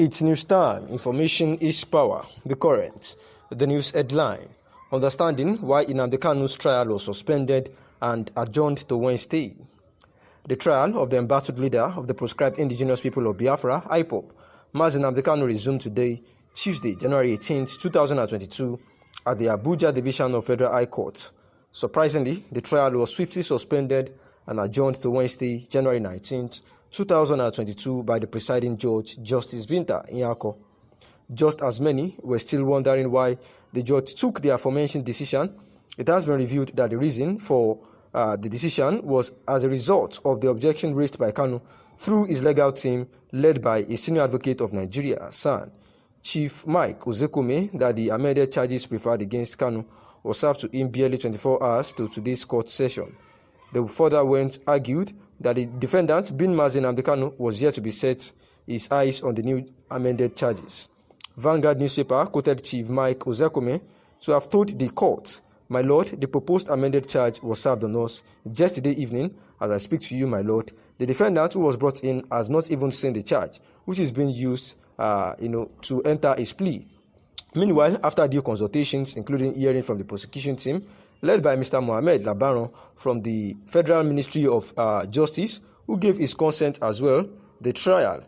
It's news time. Information is power. Be current. The news headline. Understanding why Nnamdi Kanu's trial was suspended and adjourned to Wednesday. The trial of the embattled leader of the proscribed indigenous people of Biafra, Ipob, Mazi Nnamdi Kanu, resumed today, Tuesday, January 18, 2022, at the Abuja Division of Federal High Court. Surprisingly, the trial was swiftly suspended and adjourned to Wednesday, January 19, 2022 by the presiding judge, Justice Binta Nyako. Just as many were still wondering why the judge took the aforementioned decision, it has been revealed that the reason for the decision was as a result of the objection raised by Kanu through his legal team led by a senior advocate of Nigeria, SAN, Chief Mike Uzekume, that the amended charges preferred against Kanu was served to him barely 24 hours to today's court session. They further argued that the defendant, bin Mazi Nnamdi Kanu, was yet to be set his eyes on the new amended charges. Vanguard newspaper quoted Chief Mike Uzekume to have told the court, "My lord, the proposed amended charge was served on us yesterday evening. As I speak to you, my lord, the defendant who was brought in has not even seen the charge, which is being used, to enter his plea." Meanwhile, after due consultations, including hearing from the prosecution team, led by Mr. Mohammed Labaron from the Federal Ministry of Justice, who gave his consent as well, the trial,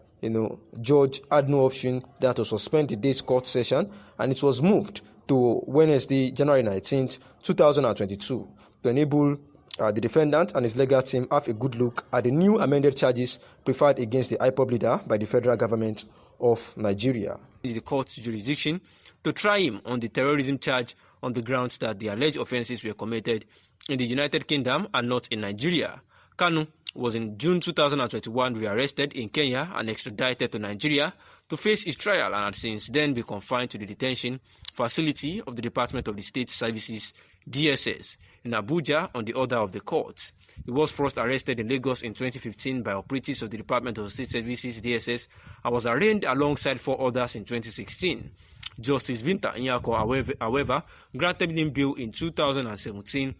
judge had no option than to suspend the day's court session, and it was moved to Wednesday, January 19, 2022, to enable the defendant and his legal team have a good look at the new amended charges preferred against the Ipob leader by the federal government of Nigeria. The court's jurisdiction to try him on the terrorism charge on the grounds that the alleged offences were committed in the United Kingdom and not in Nigeria. Kanu was in June 2021 rearrested in Kenya and extradited to Nigeria to face his trial, and had since then been confined to the detention facility of the Department of the State Services (DSS) in Abuja on the order of the court. He was first arrested in Lagos in 2015 by operatives of the Department of State Services (DSS) and was arraigned alongside 4 others in 2016. Justice Binta Nyako, however, granted him bail in 2017,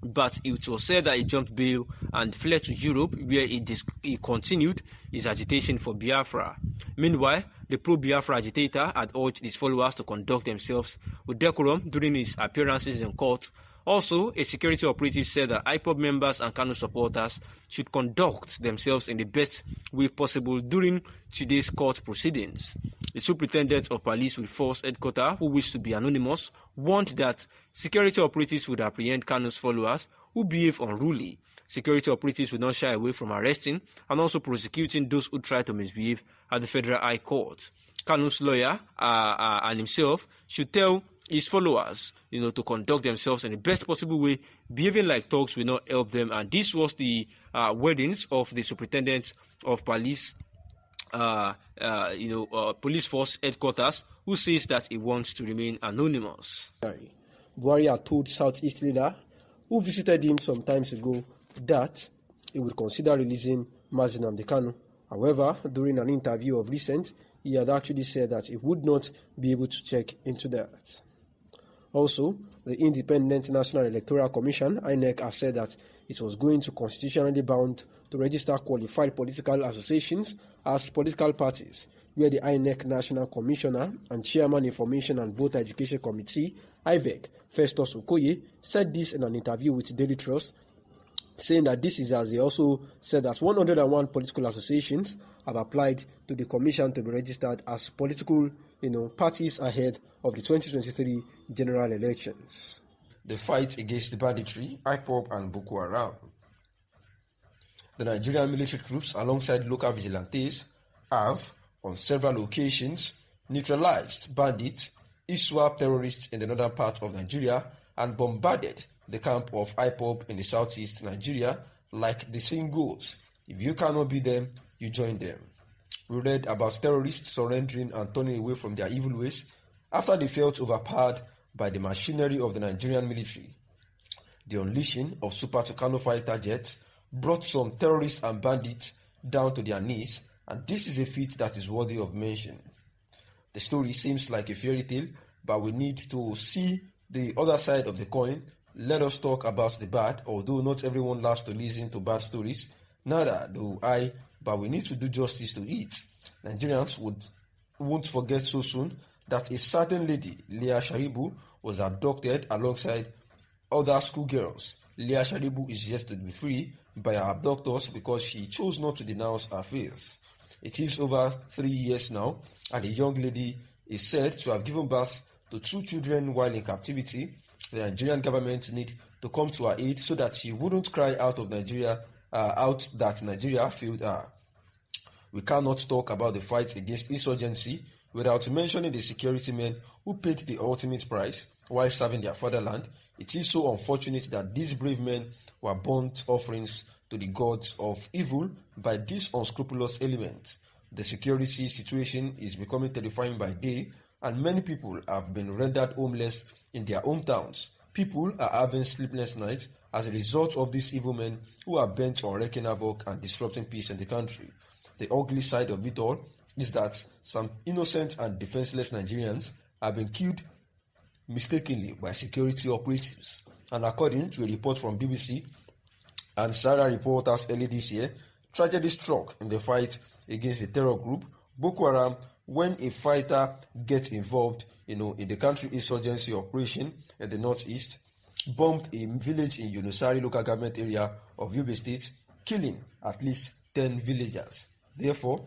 but it was said that he jumped bail and fled to Europe, where he continued his agitation for Biafra. Meanwhile, the pro-Biafra agitator had urged his followers to conduct themselves with decorum during his appearances in court. Also, a security operative said that Ipob members and Kanu supporters should conduct themselves in the best way possible during today's court proceedings. The superintendent of police with force headquarters, who wished to be anonymous, warned that security operatives would apprehend Kanu's followers who behave unruly. Security operatives would not shy away from arresting and also prosecuting those who try to misbehave at the Federal High Court. Kanu's lawyer and himself should tell his followers, to conduct themselves in the best possible way. Behaving like thugs will not help them. And this was the wordings of the superintendent of police, police force headquarters, who says that he wants to remain anonymous. Buhari had told Southeast leader, who visited him some time ago, that he would consider releasing Mazi Nnamdi Kanu. However, during an interview of recent, he had actually said that he would not be able to check into that. Also, the Independent National Electoral Commission, INEC, has said that it was going to constitutionally bound to register qualified political associations as political parties, where the INEC National Commissioner and Chairman Information and Voter Education Committee, IVEC, Festus Okoye, said this in an interview with Daily Trust, saying that this is as he also said that 101 political associations have applied to the commission to be registered as political parties ahead of the 2023 general elections. The fight against the banditry, Ipob and Boko Haram. The Nigerian military troops, alongside local vigilantes, have, on several occasions, neutralized bandits, ISWAP terrorists in the northern part of Nigeria, and bombarded the camp of Ipob in the southeast Nigeria. Like the saying goes, if you cannot beat them, you join them. We read about terrorists surrendering and turning away from their evil ways after they felt overpowered by the machinery of the Nigerian military. The unleashing of Super Tucano fighter jets brought some terrorists and bandits down to their knees, and this is a feat that is worthy of mention. The story seems like a fairy tale, but we need to see the other side of the coin. Let us talk about the bad, although not everyone loves to listen to bad stories. Neither do I, but we need to do justice to it. Nigerians would won't forget so soon that a certain lady, Leah Sharibu, was abducted alongside other schoolgirls. Leah Sharibu is yet to be free by her abductors because she chose not to denounce her faith. It is over 3 years now, and the young lady is said to have given birth to 2 children while in captivity. The Nigerian government need to come to her aid so that she wouldn't cry out that Nigeria failed her. We cannot talk about the fight against insurgency without mentioning the security men who paid the ultimate price while serving their fatherland. It is so unfortunate that these brave men were burnt offerings to the gods of evil by these unscrupulous elements. The security situation is becoming terrifying by day, and many people have been rendered homeless in their hometowns. People are having sleepless nights as a result of these evil men who are bent on wreaking havoc and disrupting peace in the country. The ugly side of it all is that some innocent and defenseless Nigerians have been killed mistakenly by security operatives. And according to a report from BBC and Sarah reporters early this year, tragedy struck in the fight against the terror group Boko Haram when a fighter gets involved in the country insurgency operation in the northeast, bombed a village in Yunusari local government area of Yobe State, killing at least 10 villagers. Therefore,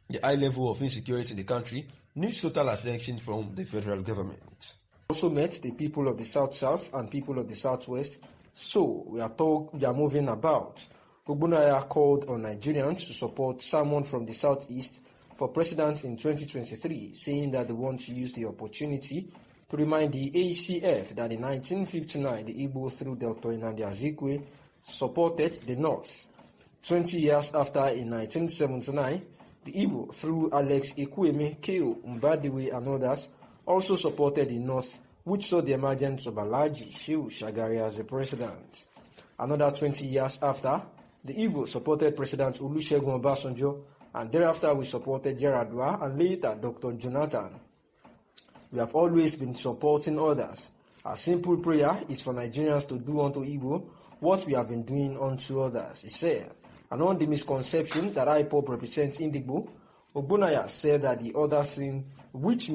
the high level of insecurity in the country needs total attention from the federal government. Also met the people of the South-South and people of the Southwest, so we are moving about. Ogbunaya called on Nigerians to support someone from the Southeast for president in 2023, saying that they want to use the opportunity to remind the ACF that in 1959 the Igbo through Dr. Nnamdi Azikiwe supported the North. 20 years after, in 1979, the Igbo through Alex Ekwueme, K.O. Mbadiwe and others also supported the North, which saw the emergence of Alhaji Shehu Shagari as the president. Another 20 years after, the Igbo supported President Olusegun Obasanjo, and thereafter we supported Yaradua and later Dr. Jonathan. We have always been supporting others. Our simple prayer is for Nigerians to do unto Igbo what we have been doing unto others, he said. And on the misconception that Ipob represents Indigbo, Ogbunaya said that the other thing which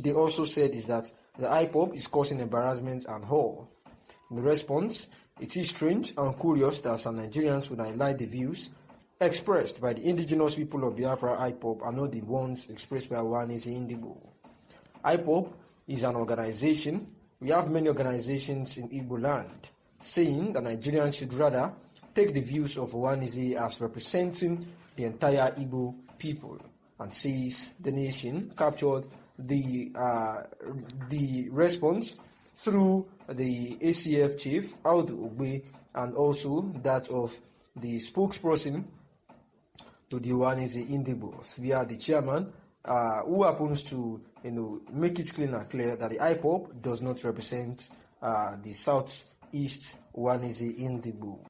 they also said is that the Ipob is causing embarrassment and horror. In response, it is strange and curious that some Nigerians would highlight the views expressed by the indigenous people of Biafra Ipob are not the ones expressed by Ohaneze Indigbo. Ipob is an organization. We have many organizations in Igbo land, saying that Nigerians should rather take the views of Ohaneze as representing the entire Igbo people, and says the nation captured the response through the ACF chief, Audu Ogbe, and also that of the spokesperson to the Ohaneze Indigbo via the chairman, who happens to make it clear that the Ipob does not represent the Southeast Ohaneze Indigbo.